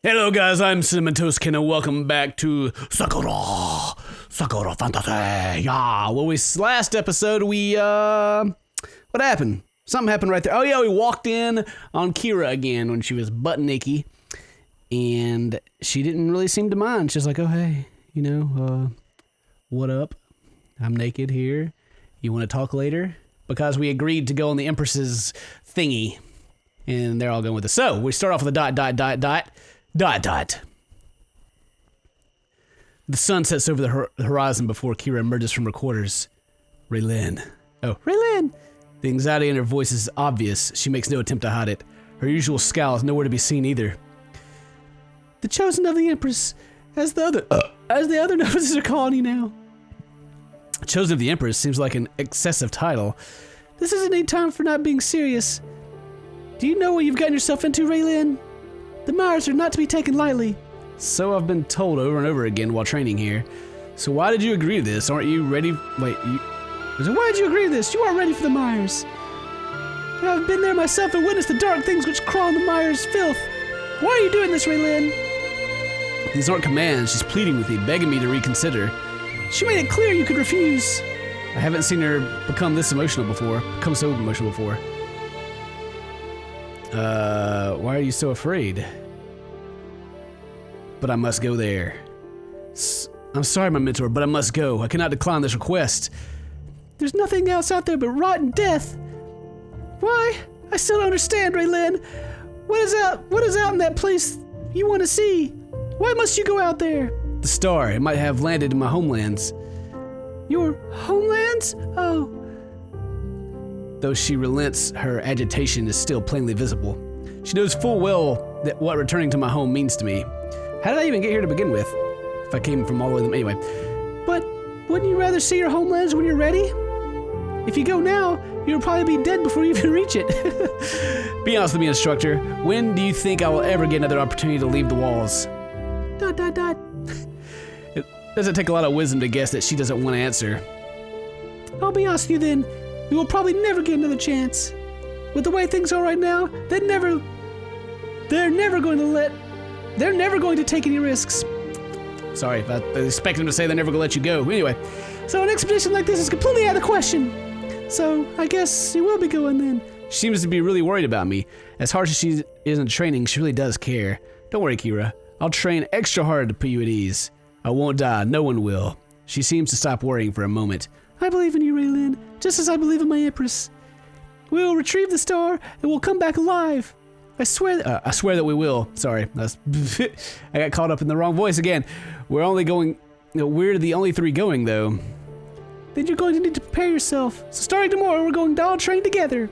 Hello guys, I'm CinnamonToastKen and welcome back to Sakura Fantasy. Yeah, well, last episode what happened? Something happened right there. Oh yeah, we walked in on Kira again when she was butt naked, and she didn't really seem to mind. She's like, oh hey, what up? I'm naked here. You want to talk later? Because we agreed to go on the Empress's thingy, and they're all going with us. So we start off with a ... The sun sets over the horizon before Kira emerges from her quarters. Raylin. Oh, Raylin! The anxiety in her voice is obvious. She makes no attempt to hide it. Her usual scowl is nowhere to be seen either. The chosen of the Empress, as the other novices are calling you now. Chosen of the Empress seems like an excessive title. This isn't any time for not being serious. Do you know what you've gotten yourself into, Raylin? The Myers are not to be taken lightly. So I've been told over and over again while training here. So why did you agree to this? Aren't you ready? Wait, so why did you agree to this? You aren't ready for the Myers. I've been there myself and witnessed the dark things which crawl in the Myers' filth. Why are you doing this, Raylin? These aren't commands. She's pleading with me, begging me to reconsider. She made it clear you could refuse. I haven't seen her become so emotional before. Why are you so afraid? But I must go there. I'm sorry, my mentor, but I must go. I cannot decline this request. There's nothing else out there but rotten death. Why? I still don't understand, Raylin. What is out in that place you want to see? Why must you go out there? The star. It might have landed in my homelands. Your homelands? Oh. Though she relents, her agitation is still plainly visible. She knows full well that what returning to my home means to me. How did I even get here to begin with? If I came from all the way anyway. But wouldn't you rather see your homelands when you're ready? If you go now, you'll probably be dead before you even reach it. Be honest with me, instructor. When do you think I will ever get another opportunity to leave the walls? ... It doesn't take a lot of wisdom to guess that she doesn't want to answer. I'll be honest with you then. You will probably never get another chance. With the way things are right now, they're never going to take any risks. Sorry, I expect them to say they're never going to let you go. Anyway, so an expedition like this is completely out of the question. So I guess you will be going then. She seems to be really worried about me. As harsh as she is in training, she really does care. Don't worry, Kira. I'll train extra hard to put you at ease. I won't die. No one will. She seems to stop worrying for a moment. I believe in you, Raylin, just as I believe in my Empress. We'll retrieve the star and we'll come back alive. I swear that we will. Sorry, I got caught up in the wrong voice again. We're the only three going, though. Then you're going to need to prepare yourself. So starting tomorrow, we're going to all train together.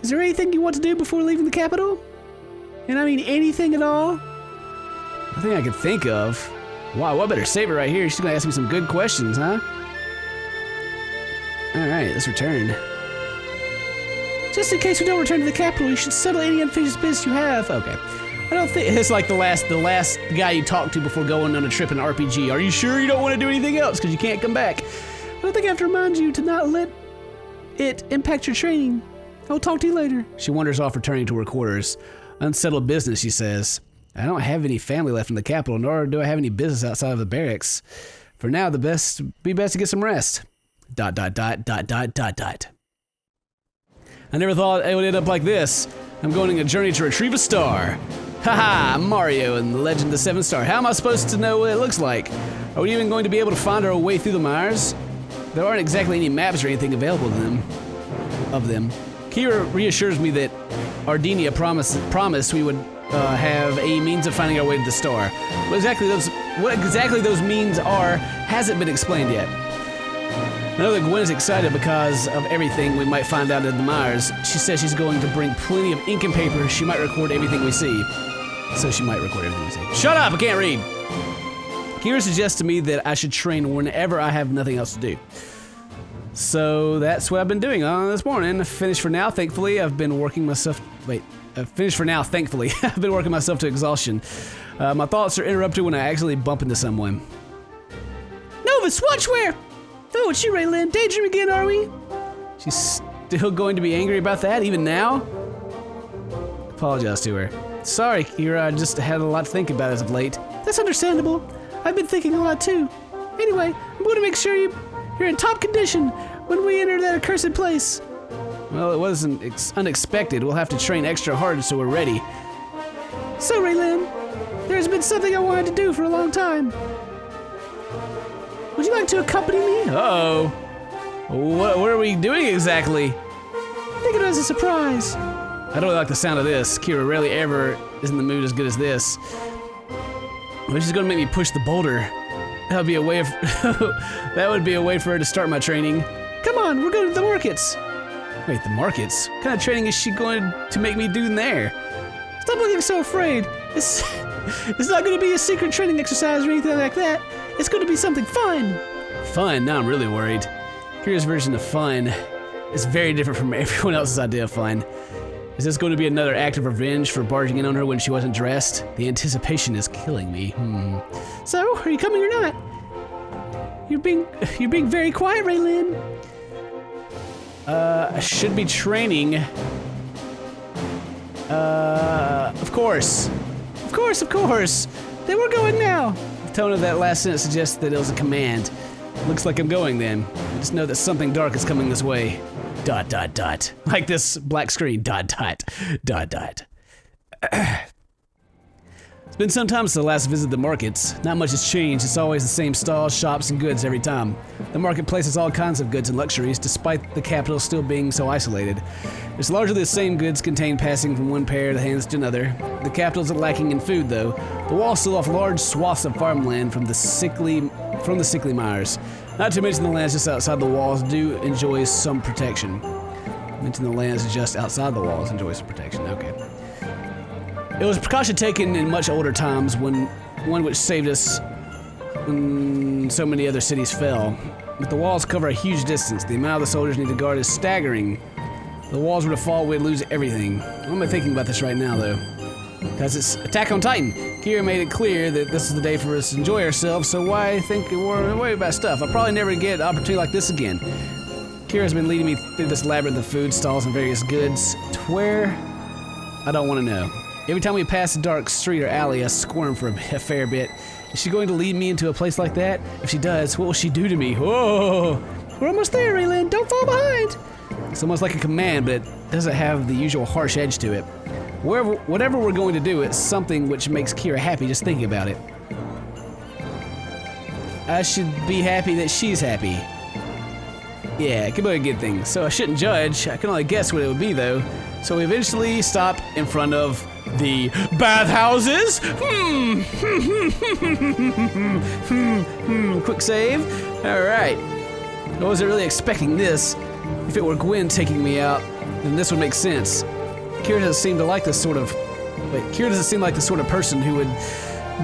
Is there anything you want to do before leaving the capital? And I mean anything at all? Nothing I can think of. Wow, I better save it right here. She's gonna ask me some good questions, huh? All right, let's return. Just in case we don't return to the capital, you should settle any unfinished business you have. Okay. I don't think it's like the last guy you talked to before going on a trip in an RPG. Are you sure you don't want to do anything else? Because you can't come back. I don't think I have to remind you to not let it impact your training. I'll talk to you later. She wanders off, returning to her quarters. Unsettled business, she says. I don't have any family left in the capital, nor do I have any business outside of the barracks. For now, be best to get some rest. ... I never thought it would end up like this. I'm going on a journey to retrieve a star. Haha, Mario and the Legend of the Seven Star. How am I supposed to know what it looks like? Are we even going to be able to find our way through the Myers? There aren't exactly any maps or anything available of them. Kira reassures me that Ardinia promised we would have a means of finding our way to the star. What exactly those means are hasn't been explained yet. I know that Gwen is excited because of everything we might find out in the Myers. She says she's going to bring plenty of ink and paper. She might record everything we see. Shut up, I can't read. Kira suggests to me that I should train whenever I have nothing else to do. So that's what I've been doing this morning. Finished for now, thankfully. I've been working myself to exhaustion. My thoughts are interrupted when I accidentally bump into someone. Novus, watch where! Oh, it's you, Raylin. Daydream again, are we? She's still going to be angry about that, even now? Apologize to her. Sorry, Kira, I just had a lot to think about as of late. That's understandable. I've been thinking a lot too. Anyway, I'm going to make sure you're in top condition when we enter that accursed place. Well, it wasn't unexpected. We'll have to train extra hard so we're ready. So, Raylan, there's been something I wanted to do for a long time. Would you like to accompany me? Uh-oh. What are we doing exactly? Think of it as a surprise. I don't like the sound of this. Kira rarely ever is in the mood as good as this. Which is gonna make me push the boulder. That would be a way of that would be a way for her to start my training. Come on, we're going to the markets. Wait, the markets? What kind of training is she going to make me do in there? Stop looking so afraid. It's not gonna be a secret training exercise or anything like that. It's gonna be something fun. Fun? Now I'm really worried. Kira's version of fun is very different from everyone else's idea of fun. Is this going to be another act of revenge for barging in on her when she wasn't dressed? The anticipation is killing me. So, are you coming or not? You're being very quiet, Raylan. I should be training. Of course. Of course. Then we're going now. The tone of that last sentence suggests that it was a command. Looks like I'm going then. I just know that something dark is coming this way. ... Like this black screen. ... It's been some time since I last visited the markets. Not much has changed. It's always the same stalls, shops, and goods every time. The marketplace has all kinds of goods and luxuries, despite the capital still being so isolated. It's largely the same goods contained passing from one pair of hands to another. The capital isn't lacking in food, though. The walls still offer large swaths of farmland from the sickly mires. Not to mention the lands just outside the walls do enjoy some protection. Mention the lands just outside the walls enjoy some protection. Okay. It was a precaution taken in much older times, one which saved us when so many other cities fell. But the walls cover a huge distance. The amount of the soldiers need to guard is staggering. If the walls were to fall, we'd lose everything. Why am I thinking about this right now, though? Because it's Attack on Titan. Kira made it clear that this is the day for us to enjoy ourselves, so why think we're worried about stuff? I'll probably never get an opportunity like this again. Kira's been leading me through this labyrinth of food stalls and various goods. To where? I don't want to know. Every time we pass a dark street or alley, I squirm for a fair bit. Is she going to lead me into a place like that? If she does, what will she do to me? Whoa! We're almost there, Raylan. Don't fall behind! It's almost like a command, but it doesn't have the usual harsh edge to it. Whatever we're going to do, it's something which makes Kira happy just thinking about it. I should be happy that she's happy. Yeah, it could be a good thing. So I shouldn't judge. I can only guess what it would be, though. So we eventually stop in front of the bathhouses. Quick save. All right. I wasn't really expecting this. If it were Gwen taking me out, then this would make sense. Kira doesn't seem like the sort of person who would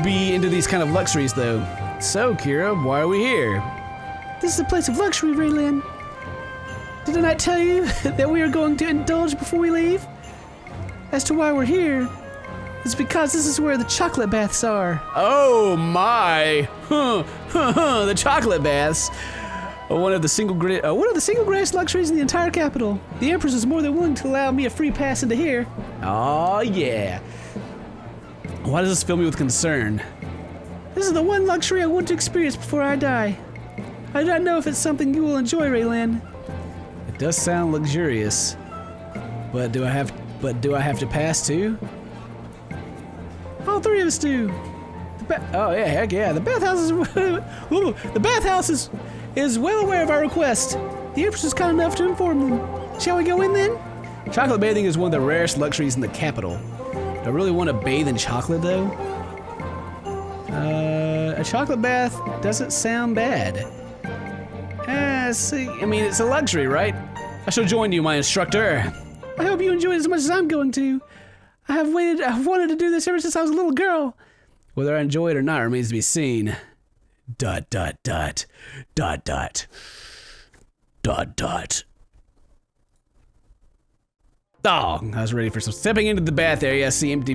be into these kind of luxuries, though. So, Kira, why are we here? This is a place of luxury, Raylan. Did I not tell you that we are going to indulge before we leave? As to why we're here, it's because this is where the chocolate baths are. Oh my! The chocolate baths. One of the single greatest luxuries in the entire capital. The Empress is more than willing to allow me a free pass into here. Oh yeah. Why does this fill me with concern? This is the one luxury I want to experience before I die. I do not know if it's something you will enjoy, Raylan. It does sound luxurious, but do I have to pass too? All three of us do. Oh yeah, heck yeah. The bathhouse is well aware of our request. The Empress is kind enough to inform them. Shall we go in then? Chocolate bathing is one of the rarest luxuries in the capital. Do I really want to bathe in chocolate though? A chocolate bath doesn't sound bad. See, I mean, it's a luxury, right? I shall join you, my instructor. I hope you enjoy it as much as I'm going to. I've wanted to do this ever since I was a little girl. Whether I enjoy it or not remains to be seen. ... Oh, I was ready for some. Stepping into the bath area, I see empty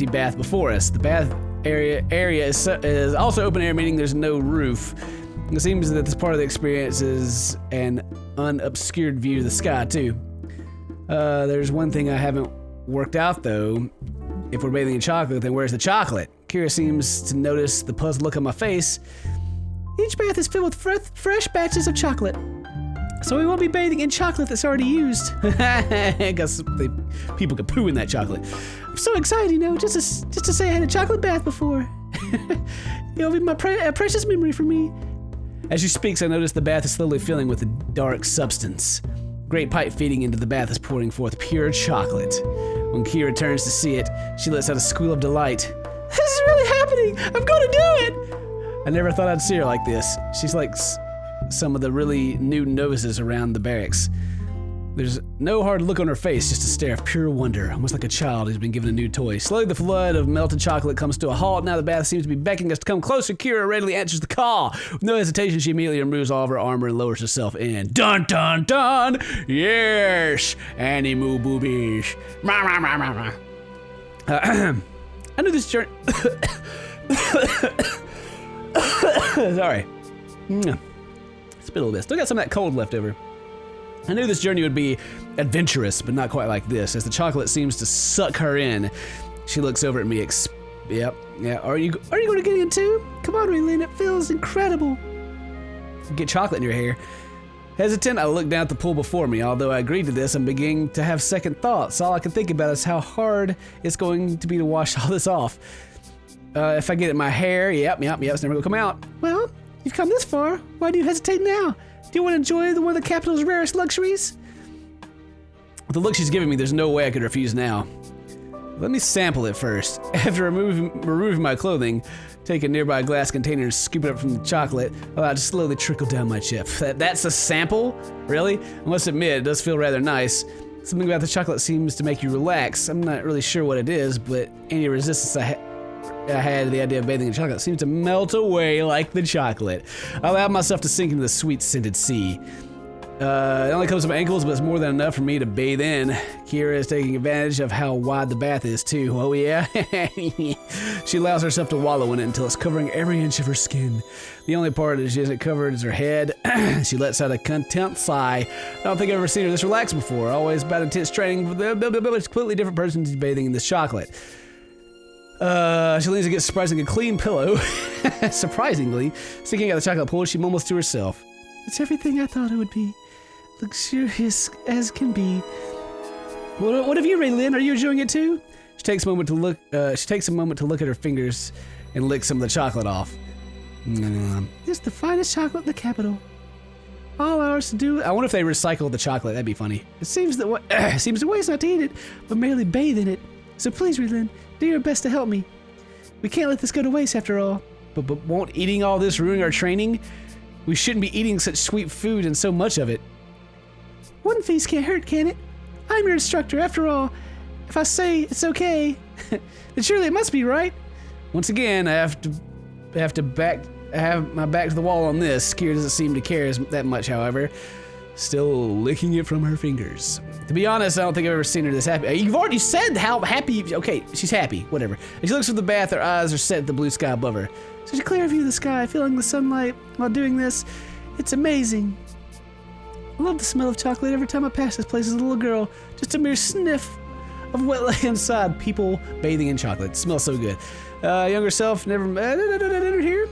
bath before us. The bath area is also open air, meaning there's no roof. It seems that this part of the experience is an unobscured view of the sky, too. There's one thing I haven't worked out, though. If we're bathing in chocolate, then where's the chocolate? Kira seems to notice the puzzled look on my face. Each bath is filled with fresh batches of chocolate. So we won't be bathing in chocolate that's already used. I guess people could poo in that chocolate. I'm so excited, just to say I had a chocolate bath before. It'll be a precious memory for me. As she speaks, I notice the bath is slowly filling with a dark substance. Great pipe feeding into the bath is pouring forth pure chocolate. When Kira turns to see it, she lets out a squeal of delight. This is really happening! I'm going to do it! I never thought I'd see her like this. She's like some of the really new novices around the barracks. There's no hard look on her face, just a stare of pure wonder, almost like a child who's been given a new toy. Slowly the flood of melted chocolate comes to a halt. Now the bath seems to be beckoning us to come closer. Kira readily answers the call. With no hesitation, she immediately removes all of her armor and lowers herself in. Dun dun dun! Yes! Animal boobies. I knew this journey... Sorry. Spit a little bit. Still got some of that cold left over. I knew this journey would be adventurous, but not quite like this. As the chocolate seems to suck her in, she looks over at me. Yeah. Are you going to get in too? Come on, Raylene. It feels incredible. Get chocolate in your hair. Hesitant, I look down at the pool before me. Although I agreed to this, I'm beginning to have second thoughts. All I can think about is how hard it's going to be to wash all this off. If I get it in my hair, yep, it's never gonna come out. Well, you've come this far. Why do you hesitate now? Do you want to enjoy one of the capital's rarest luxuries? With the look she's giving me, there's no way I could refuse now. Let me sample it first. After removing my clothing, take a nearby glass container and scoop it up from the chocolate, allow it to slowly trickle down my chip. That's a sample? Really? I must admit, it does feel rather nice. Something about the chocolate seems to make you relax. I'm not really sure what it is, but any resistance I had to the idea of bathing in chocolate seems to melt away like the chocolate. I allowed myself to sink into the sweet scented sea. It only comes to my ankles, but it's more than enough for me to bathe in. Kira is taking advantage of how wide the bath is too. Oh yeah? She allows herself to wallow in it until it's covering every inch of her skin. The only part that she isn't covered is her head. She lets out a content sigh. I don't think I've ever seen her this relaxed before. Always about intense training, but a completely different person is bathing in this chocolate. She leans against a surprisingly clean pillow. Surprisingly, sticking out the chocolate pool, she mumbles to herself. It's everything I thought it would be. Luxurious as can be. What have you, Raylene? Are you enjoying it too? She takes a moment to look at her fingers and lick some of the chocolate off. It's the finest chocolate in the capital. All ours to do. I wonder if they recycle the chocolate. That'd be funny. It seems the waste not to eat it, but merely bathe in it. So please, Raylene, do your best to help me. We can't let this go to waste after all. But won't eating all this ruin our training? We shouldn't be eating such sweet food and so much of it. One feast can't hurt, can it? I'm your instructor, after all. If I say it's okay, then surely it must be, right? Once again, I have my back to the wall on this. Kira doesn't seem to care that much, however. Still licking it from her fingers. To be honest, I don't think I've ever seen her this happy. You've already said how happy. Okay, she's happy. Whatever. As she looks from the bath, her eyes are set at the blue sky above her. Such a clear view of the sky, feeling the sunlight while doing this. It's amazing. I love the smell of chocolate every time I pass this place as a little girl. Just a mere sniff of what lay inside people bathing in chocolate. It smells so good. Younger self never here.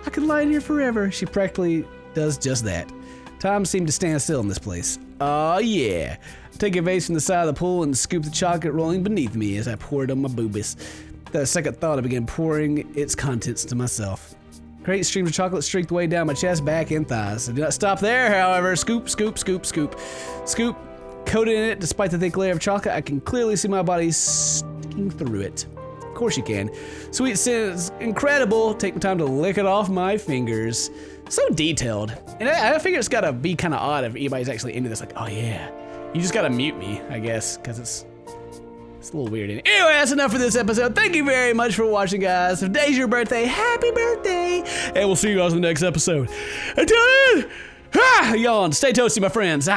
I could lie in here forever. She practically does just that. Time seemed to stand still in this place. Oh yeah. I take a vase from the side of the pool and scoop the chocolate rolling beneath me as I pour it on my boobies. Without a second thought, I began pouring its contents to myself. Great streams of chocolate streaked way down my chest, back, and thighs. I do not stop there, however. Scoop, scoop, scoop, scoop. Scoop. Coated in it, despite the thick layer of chocolate, I can clearly see my body sticking through it. Of course you can. Sweet scent is incredible. Take the time to lick it off my fingers. So detailed. And I figure it's gotta be kind of odd if anybody's actually into this. Like, oh yeah. You just gotta mute me, I guess, because it's a little weird. Anyway, that's enough for this episode. Thank you very much for watching, guys. If today's your birthday, happy birthday. And we'll see you guys in the next episode. Until then, yawn. Stay toasty, my friends.